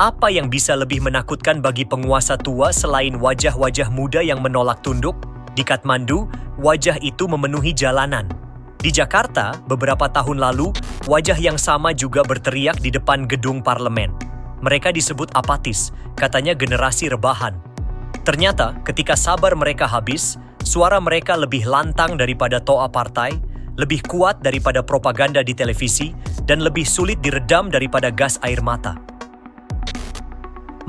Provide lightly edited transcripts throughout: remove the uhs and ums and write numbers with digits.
Apa yang bisa lebih menakutkan bagi penguasa tua selain wajah-wajah muda yang menolak tunduk? Di Kathmandu, wajah itu memenuhi jalanan. Di Jakarta, beberapa tahun lalu, wajah yang sama juga berteriak di depan gedung parlemen. Mereka disebut apatis, katanya generasi rebahan. Ternyata, ketika sabar mereka habis, suara mereka lebih lantang daripada toa partai, lebih kuat daripada propaganda di televisi, dan lebih sulit diredam daripada gas air mata.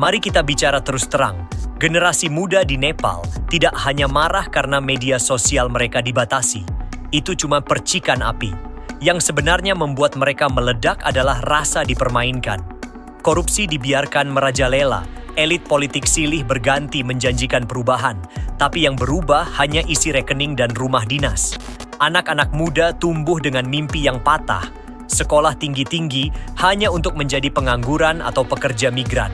Mari kita bicara terus terang. Generasi muda di Nepal tidak hanya marah karena media sosial mereka dibatasi. Itu cuma percikan api. Yang sebenarnya membuat mereka meledak adalah rasa dipermainkan. Korupsi dibiarkan merajalela, elit politik silih berganti menjanjikan perubahan, tapi yang berubah hanya isi rekening dan rumah dinas. Anak-anak muda tumbuh dengan mimpi yang patah, sekolah tinggi-tinggi hanya untuk menjadi pengangguran atau pekerja migran.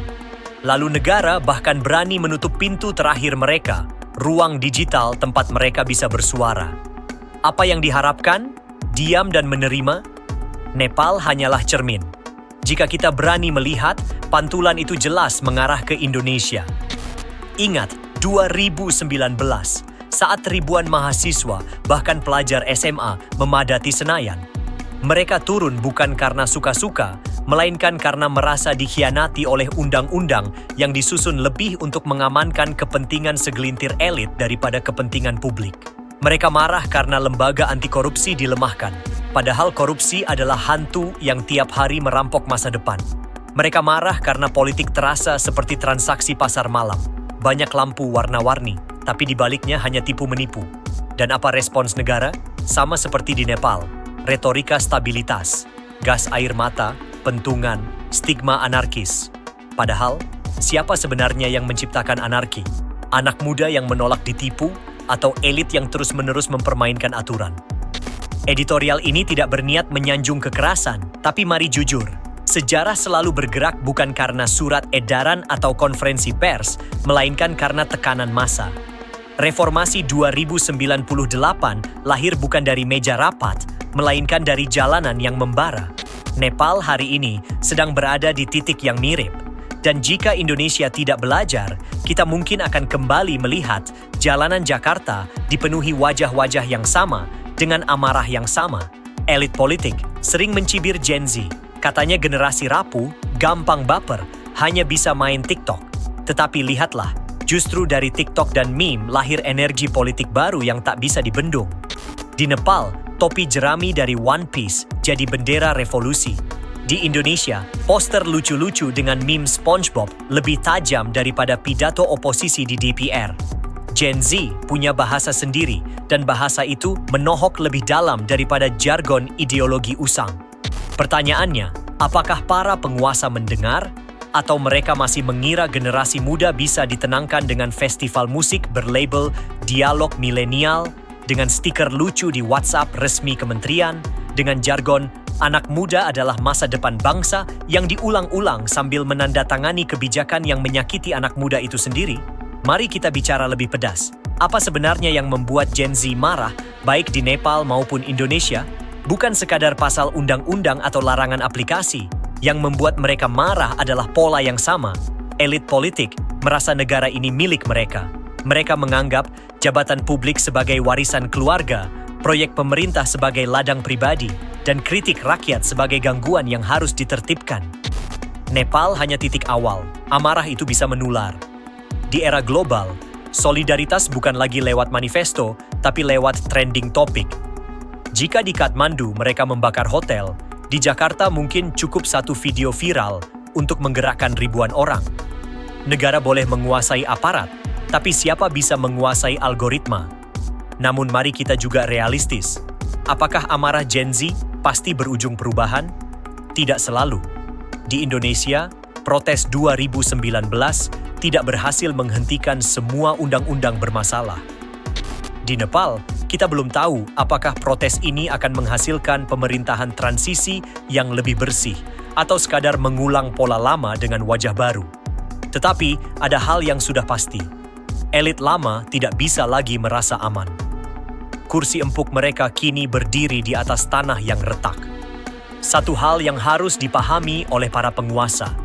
Lalu negara bahkan berani menutup pintu terakhir mereka, ruang digital tempat mereka bisa bersuara. Apa yang diharapkan? Diam dan menerima? Nepal hanyalah cermin. Jika kita berani melihat, pantulan itu jelas mengarah ke Indonesia. Ingat, 2019, saat ribuan mahasiswa, bahkan pelajar SMA, memadati Senayan. Mereka turun bukan karena suka-suka, melainkan karena merasa dikhianati oleh undang-undang yang disusun lebih untuk mengamankan kepentingan segelintir elit daripada kepentingan publik. Mereka marah karena lembaga anti korupsi dilemahkan, padahal korupsi adalah hantu yang tiap hari merampok masa depan. Mereka marah karena politik terasa seperti transaksi pasar malam, banyak lampu warna-warni, tapi di baliknya hanya tipu-menipu. Dan apa respons negara? Sama seperti di Nepal, retorika stabilitas, gas air mata, pentungan, stigma anarkis. Padahal, siapa sebenarnya yang menciptakan anarki? Anak muda yang menolak ditipu atau elit yang terus-menerus mempermainkan aturan? Editorial ini tidak berniat menyanjung kekerasan, tapi mari jujur. Sejarah selalu bergerak bukan karena surat edaran atau konferensi pers, melainkan karena tekanan massa. Reformasi 2098 lahir bukan dari meja rapat, melainkan dari jalanan yang membara. Nepal hari ini sedang berada di titik yang mirip. Dan jika Indonesia tidak belajar, kita mungkin akan kembali melihat jalanan Jakarta dipenuhi wajah-wajah yang sama dengan amarah yang sama. Elit politik sering mencibir Gen Z. Katanya generasi rapuh, gampang baper, hanya bisa main TikTok. Tetapi lihatlah, justru dari TikTok dan meme lahir energi politik baru yang tak bisa dibendung. Di Nepal, topi jerami dari One Piece jadi bendera revolusi. Di Indonesia, poster lucu-lucu dengan meme SpongeBob lebih tajam daripada pidato oposisi di DPR. Gen Z punya bahasa sendiri, dan bahasa itu menohok lebih dalam daripada jargon ideologi usang. Pertanyaannya, apakah para penguasa mendengar? Atau mereka masih mengira generasi muda bisa ditenangkan dengan festival musik berlabel Dialog Milenial, dengan stiker lucu di WhatsApp resmi kementerian, dengan jargon anak muda adalah masa depan bangsa yang diulang-ulang sambil menandatangani kebijakan yang menyakiti anak muda itu sendiri? Mari kita bicara lebih pedas. Apa sebenarnya yang membuat Gen Z marah, baik di Nepal maupun Indonesia? Bukan sekadar pasal undang-undang atau larangan aplikasi. Yang membuat mereka marah adalah pola yang sama. Elit politik merasa negara ini milik mereka. Mereka menganggap jabatan publik sebagai warisan keluarga, proyek pemerintah sebagai ladang pribadi, dan kritik rakyat sebagai gangguan yang harus ditertibkan. Nepal hanya titik awal. Amarah itu bisa menular. Di era global, solidaritas bukan lagi lewat manifesto, tapi lewat trending topik. Jika di Kathmandu mereka membakar hotel, di Jakarta mungkin cukup satu video viral untuk menggerakkan ribuan orang. Negara boleh menguasai aparat, tapi siapa bisa menguasai algoritma? Namun mari kita juga realistis. Apakah amarah Gen Z pasti berujung perubahan? Tidak selalu. Di Indonesia, protes 2019 tidak berhasil menghentikan semua undang-undang bermasalah. Di Nepal, kita belum tahu apakah protes ini akan menghasilkan pemerintahan transisi yang lebih bersih atau sekadar mengulang pola lama dengan wajah baru. Tetapi ada hal yang sudah pasti. Elit lama tidak bisa lagi merasa aman. Kursi empuk mereka kini berdiri di atas tanah yang retak. Satu hal yang harus dipahami oleh para penguasa.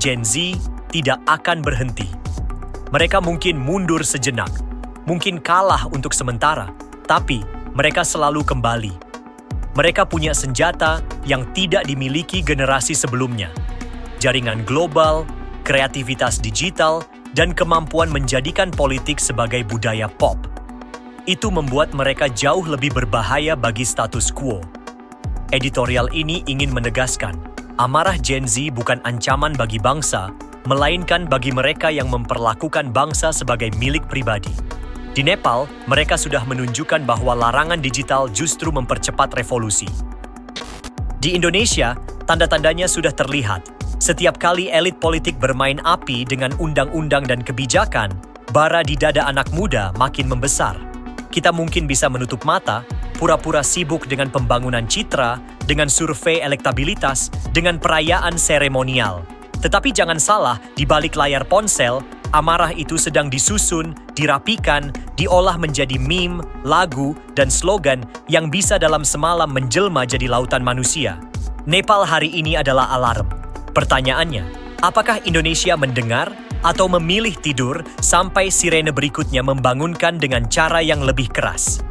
Gen Z tidak akan berhenti. Mereka mungkin mundur sejenak, mungkin kalah untuk sementara, tapi mereka selalu kembali. Mereka punya senjata yang tidak dimiliki generasi sebelumnya. Jaringan global, kreativitas digital, dan kemampuan menjadikan politik sebagai budaya pop. Itu membuat mereka jauh lebih berbahaya bagi status quo. Editorial ini ingin menegaskan, amarah Gen Z bukan ancaman bagi bangsa, melainkan bagi mereka yang memperlakukan bangsa sebagai milik pribadi. Di Nepal, mereka sudah menunjukkan bahwa larangan digital justru mempercepat revolusi. Di Indonesia, tanda-tandanya sudah terlihat. Setiap kali elit politik bermain api dengan undang-undang dan kebijakan, bara di dada anak muda makin membesar. Kita mungkin bisa menutup mata, pura-pura sibuk dengan pembangunan citra, dengan survei elektabilitas, dengan perayaan seremonial. Tetapi jangan salah, di balik layar ponsel, amarah itu sedang disusun, dirapikan, diolah menjadi meme, lagu, dan slogan yang bisa dalam semalam menjelma jadi lautan manusia. Nepal hari ini adalah alarm. Pertanyaannya, apakah Indonesia mendengar atau memilih tidur sampai sirene berikutnya membangunkan dengan cara yang lebih keras?